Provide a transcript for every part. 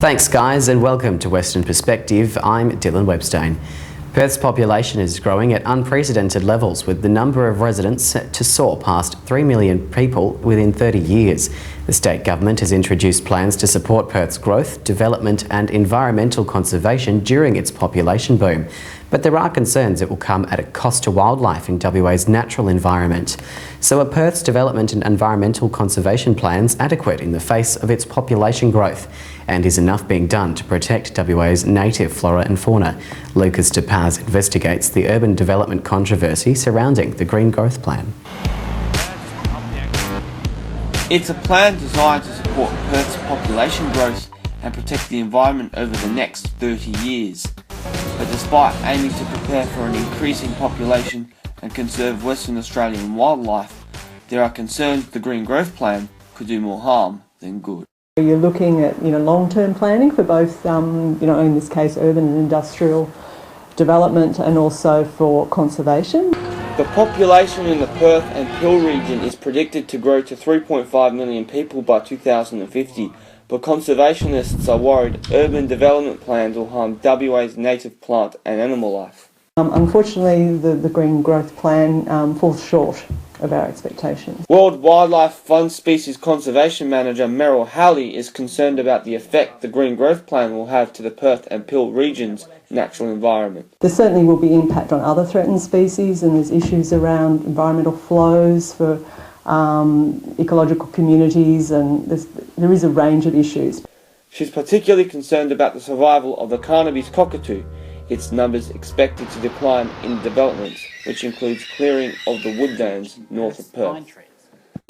Thanks guys and welcome to Western Perspective. I'm Dylan Webstone. Perth's population is growing at unprecedented levels, with the number of residents set to soar past 3 million people within 30 years. The state government has introduced plans to support Perth's growth, development and environmental conservation during its population boom. But there are concerns it will come at a cost to wildlife in WA's natural environment. So are Perth's development and environmental conservation plans adequate in the face of its population growth? And is enough being done to protect WA's native flora and fauna? Lucas De Paz investigates the urban development controversy surrounding the Green Growth Plan. It's a plan designed to support Perth's population growth and protect the environment over the next 30 years. But despite aiming to prepare for an increasing population and conserve Western Australian wildlife, there are concerns the Green Growth Plan could do more harm than good. You're looking at long-term planning for both, in this case, urban and industrial development, and also for conservation. The population in the Perth and Peel region is predicted to grow to 3.5 million people by 2050, but conservationists are worried urban development plans will harm WA's native plant and animal life. Unfortunately, the Green Growth Plan falls short of our expectations. World Wildlife Fund Species Conservation Manager Meryl Howley is concerned about the effect the Green Growth Plan will have to the Perth and Peel region's natural environment. There certainly will be impact on other threatened species, and there's issues around environmental flows for ecological communities, and there is a range of issues. She's particularly concerned about the survival of the Cantonese cockatoo, its numbers expected to decline in developments, which includes clearing of the woodlands north of Perth.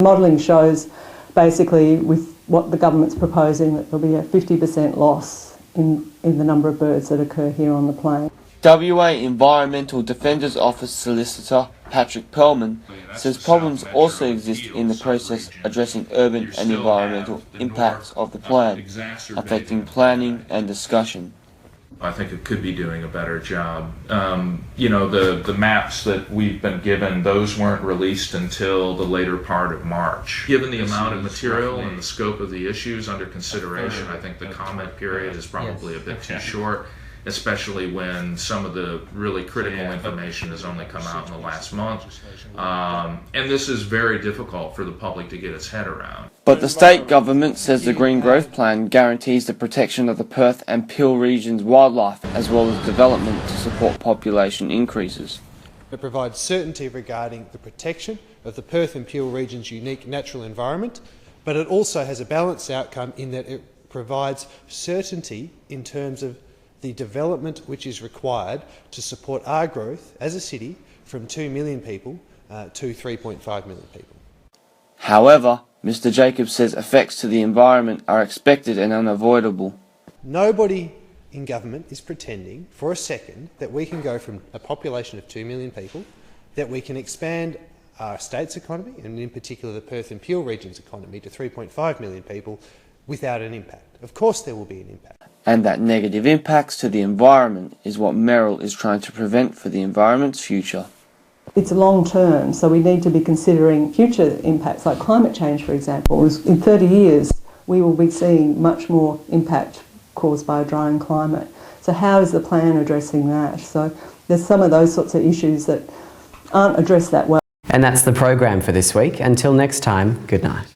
Modelling shows, basically, with what the government's proposing, that there'll be a 50% loss in the number of birds that occur here on the plain. WA Environmental Defenders Office Solicitor Patrick Perlman says problems also exist in the process addressing urban and environmental impacts of the plan, affecting planning and discussion. I think it could be doing a better job. The maps that we've been given, those weren't released until the later part of March. Given the amount of material and the scope of the issues under consideration, I think the comment period is probably a bit too short, especially when some of the really critical information has only come out in the last month. And this is very difficult for the public to get its head around. But the state government says the Green Growth Plan guarantees the protection of the Perth and Peel region's wildlife, as well as development to support population increases. It provides certainty regarding the protection of the Perth and Peel region's unique natural environment, but it also has a balanced outcome in that it provides certainty in terms of the development which is required to support our growth as a city from 2 million people to 3.5 million people. However, Mr. Jacobs says effects to the environment are expected and unavoidable. Nobody in government is pretending for a second that we can go from a population of 2 million people, that we can expand our state's economy, and in particular the Perth and Peel region's economy, to 3.5 million people without an impact. Of course there will be an impact. And that negative impacts to the environment is what Meryl is trying to prevent for the environment's future. It's long term, so we need to be considering future impacts like climate change, for example. In 30 years, we will be seeing much more impact caused by a drying climate. So how is the plan addressing that? So there's some of those sorts of issues that aren't addressed that well. And that's the program for this week. Until next time, good night.